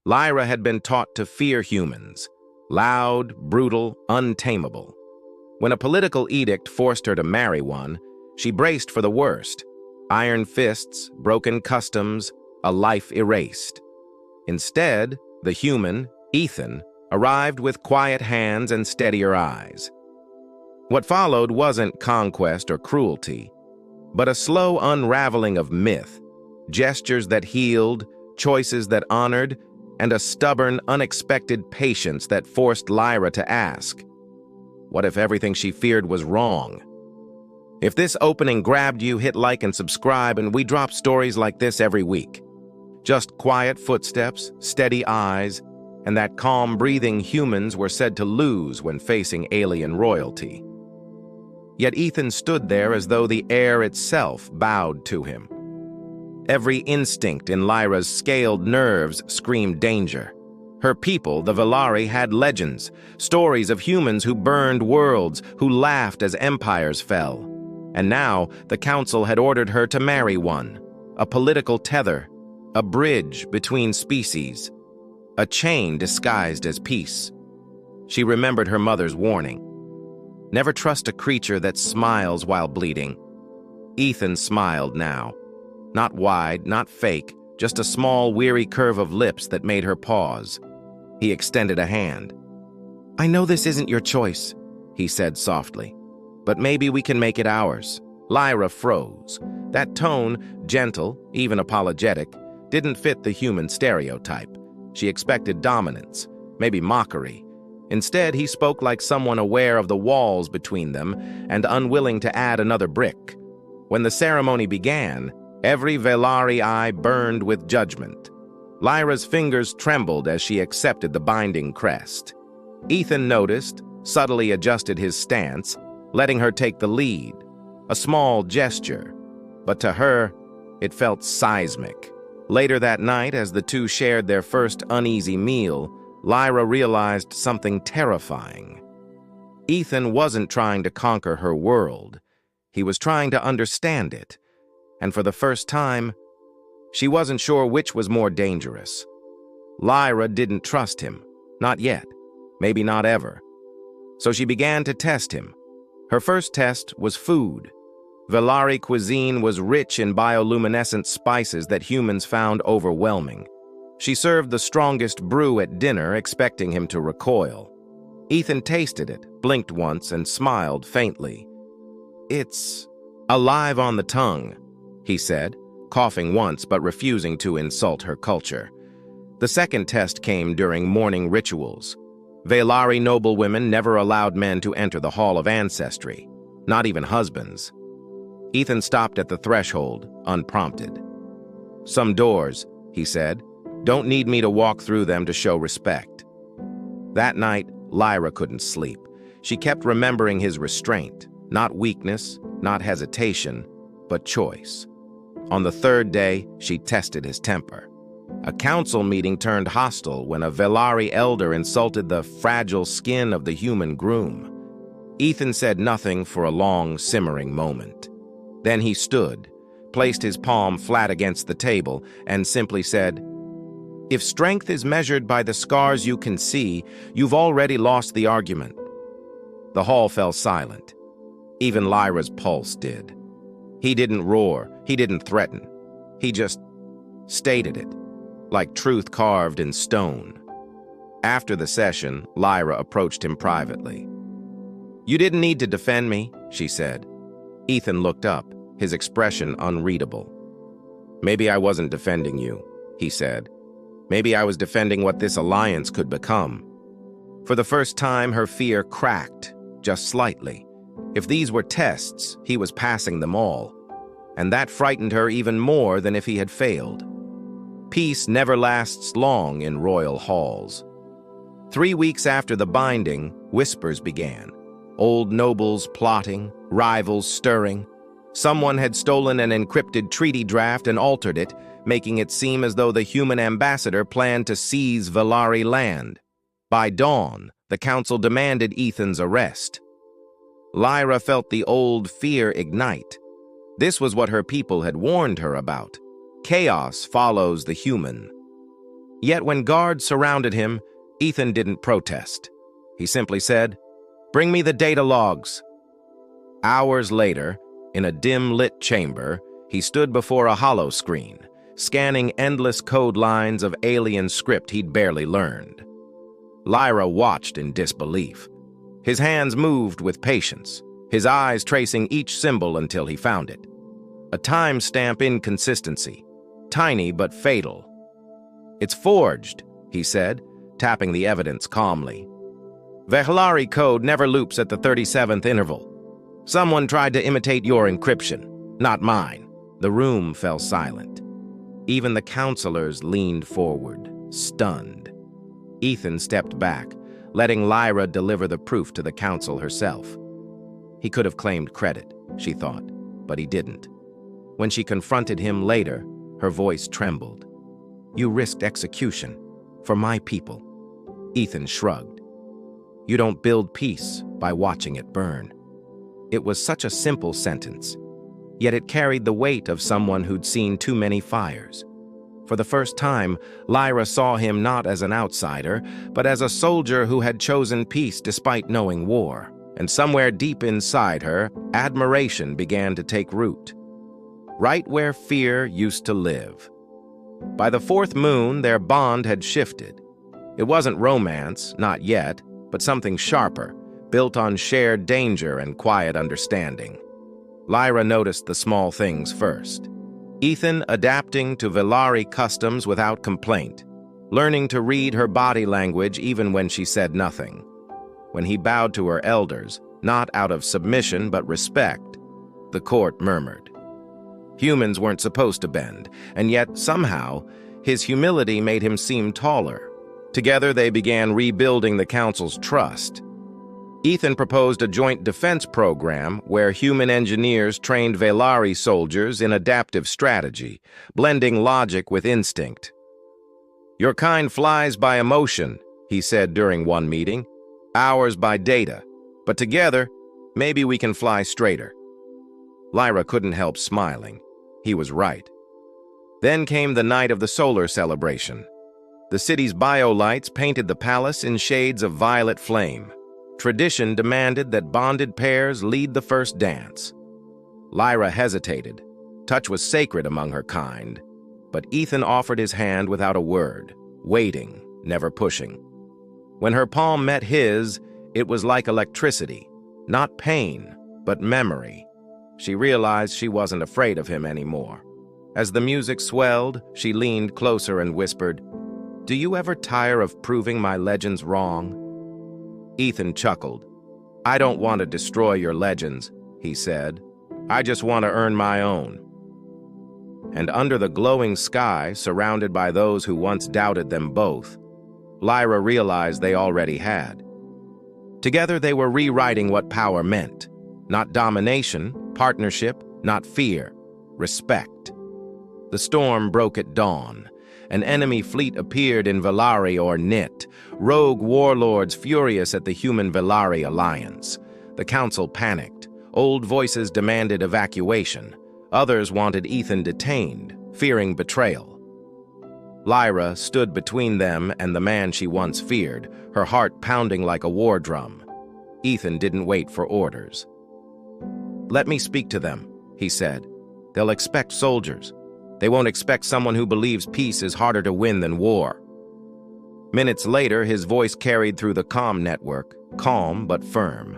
Lyra had been taught to fear humans, loud, brutal, untamable. When a political edict forced her to marry one, she braced for the worst: iron fists, broken customs, a life erased. Instead, the human, Ethan, arrived with quiet hands and steadier eyes. What followed wasn't conquest or cruelty, but a slow unraveling of myth, gestures that healed, choices that honored, and a stubborn, unexpected patience that forced Lyra to ask, what if everything she feared was wrong? If this opening grabbed you, hit like and subscribe, and we drop stories like this every week. Just quiet footsteps, steady eyes, and that calm breathing humans were said to lose when facing alien royalty. Yet Ethan stood there as though the air itself bowed to him. Every instinct in Lyra's scaled nerves screamed danger. Her people, the Velari, had legends, stories of humans who burned worlds, who laughed as empires fell. And now the council had ordered her to marry one, a political tether, a bridge between species, a chain disguised as peace. She remembered her mother's warning. Never trust a creature that smiles while bleeding. Ethan smiled now. Not wide, not fake, just a small, weary curve of lips that made her pause. He extended a hand. "I know this isn't your choice," he said softly, "but maybe we can make it ours." Lyra froze. That tone, gentle, even apologetic, didn't fit the human stereotype. She expected dominance, maybe mockery. Instead, he spoke like someone aware of the walls between them and unwilling to add another brick. When the ceremony began, every Velari eye burned with judgment. Lyra's fingers trembled as she accepted the binding crest. Ethan noticed, subtly adjusted his stance, letting her take the lead. A small gesture, but to her, it felt seismic. Later that night, as the two shared their first uneasy meal, Lyra realized something terrifying. Ethan wasn't trying to conquer her world. He was trying to understand it. And for the first time, she wasn't sure which was more dangerous. Lyra didn't trust him. Not yet. Maybe not ever. So she began to test him. Her first test was food. Velari cuisine was rich in bioluminescent spices that humans found overwhelming. She served the strongest brew at dinner, expecting him to recoil. Ethan tasted it, blinked once, and smiled faintly. "It's alive on the tongue," he said, coughing once but refusing to insult her culture. The second test came during morning rituals. Velari noblewomen never allowed men to enter the Hall of Ancestry, not even husbands. Ethan stopped at the threshold, unprompted. "Some doors," he said, "don't need me to walk through them to show respect." That night, Lyra couldn't sleep. She kept remembering his restraint, not weakness, not hesitation, but choice. On the third day, she tested his temper. A council meeting turned hostile when a Velari elder insulted the fragile skin of the human Groom. Ethan said nothing for a long, simmering moment. Then he stood, placed his palm flat against the table, and simply said, "If strength is measured by the scars you can see, you've already lost the argument." The hall fell silent. Even Lyra's pulse did. He didn't roar, he didn't threaten. He just stated it, like truth carved in stone. After the session, Lyra approached him privately. "You didn't need to defend me," she said. Ethan looked up, his expression unreadable. "Maybe I wasn't defending you," he said. "Maybe I was defending what this alliance could become." For the first time, her fear cracked, just slightly. If these were tests, he was passing them all. And that frightened her even more than if he had failed. Peace never lasts long in royal halls. 3 weeks after the binding, whispers began. Old nobles plotting, rivals stirring. Someone had stolen an encrypted treaty draft and altered it, making it seem as though the human ambassador planned to seize Velari land. By dawn, the council demanded Ethan's arrest. Lyra felt the old fear ignite. This was what her people had warned her about. Chaos follows the human. Yet when guards surrounded him, Ethan didn't protest. He simply said, "Bring me the data logs." Hours later, in a dim-lit chamber, he stood before a hollow screen, scanning endless code lines of alien script he'd barely learned. Lyra watched in disbelief. His hands moved with patience, his eyes tracing each symbol until he found it. A timestamp inconsistency, tiny but fatal. "It's forged," he said, tapping the evidence calmly. "Vehlari code never loops at the 37th interval. Someone tried to imitate your encryption, not mine." The room fell silent. Even the counselors leaned forward, stunned. Ethan stepped back, letting Lyra deliver the proof to the council herself. He could have claimed credit, she thought, but he didn't. When she confronted him later, her voice trembled. "You risked execution for my people." Ethan shrugged. "You don't build peace by watching it burn." It was such a simple sentence, yet it carried the weight of someone who'd seen too many fires. For the first time, Lyra saw him not as an outsider, but as a soldier who had chosen peace despite knowing war. And somewhere deep inside her, admiration began to take root. Right where fear used to live. By the fourth moon, their bond had shifted. It wasn't romance, not yet, but something sharper, built on shared danger and quiet understanding. Lyra noticed the small things first. Ethan adapting to Vehlari customs without complaint, learning to read her body language even when she said nothing. When he bowed to her elders, not out of submission but respect, the court murmured. Humans weren't supposed to bend, and yet, somehow, his humility made him seem taller. Together they began rebuilding the council's trust. Ethan proposed a joint defense program where human engineers trained Vehlari soldiers in adaptive strategy, blending logic with instinct. "Your kind flies by emotion," he said during one meeting, "ours by data, but together, maybe we can fly straighter." Lyra couldn't help smiling. He was right. Then came the night of the solar celebration. The city's biolights painted the palace in shades of violet flame. Tradition demanded that bonded pairs lead the first dance. Lyra hesitated. Touch was sacred among her kind. But Ethan offered his hand without a word, waiting, never pushing. When her palm met his, it was like electricity, not pain, but memory. She realized she wasn't afraid of him anymore. As the music swelled, she leaned closer and whispered, "Do you ever tire of proving my legends wrong?" Ethan chuckled. "I don't want to destroy your legends," he said. "I just want to earn my own." And under the glowing sky, surrounded by those who once doubted them both, Lyra realized they already had. Together they were rewriting what power meant. Not domination, partnership, not fear, respect. The storm broke at dawn. An enemy fleet appeared in Vehlari or Nit, rogue warlords furious at the Human-Vehlari alliance. The council panicked. Old voices demanded evacuation. Others wanted Ethan detained, fearing betrayal. Lyra stood between them and the man she once feared, her heart pounding like a war drum. Ethan didn't wait for orders. "Let me speak to them," he said. "They'll expect soldiers. They won't expect someone who believes peace is harder to win than war." Minutes later, his voice carried through the comm network, calm but firm.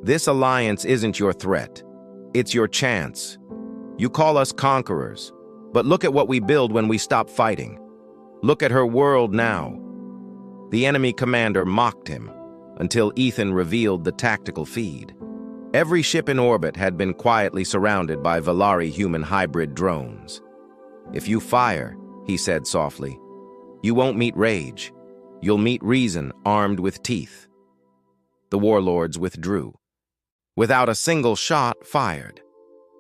"This alliance isn't your threat. It's your chance. You call us conquerors, but look at what we build when we stop fighting. Look at her world now." The enemy commander mocked him until Ethan revealed the tactical feed. Every ship in orbit had been quietly surrounded by Vehlari human hybrid drones. "If you fire," he said softly, "you won't meet rage. You'll meet reason armed with teeth." The warlords withdrew. Without a single shot fired.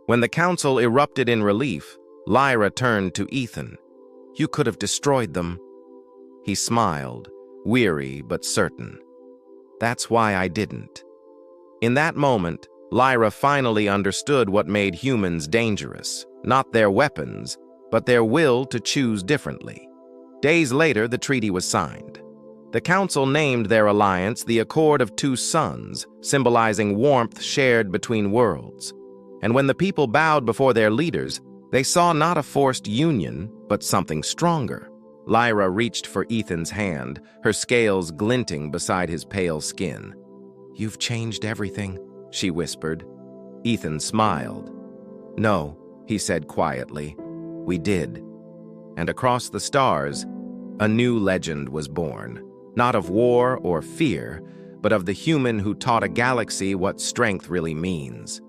When the council erupted in relief, Lyra turned to Ethan. "You could have destroyed them." He smiled, weary but certain. "That's why I didn't." In that moment, Lyra finally understood what made humans dangerous, not their weapons, but their will to choose differently. Days later, the treaty was signed. The council named their alliance the Accord of Two Suns, symbolizing warmth shared between worlds. And when the people bowed before their leaders, they saw not a forced union, but something stronger. Lyra reached for Ethan's hand, her scales glinting beside his pale skin. "You've changed everything," she whispered. Ethan smiled. "No," he said quietly, "we did." And across the stars, a new legend was born, not of war or fear, but of the human who taught a galaxy what strength really means.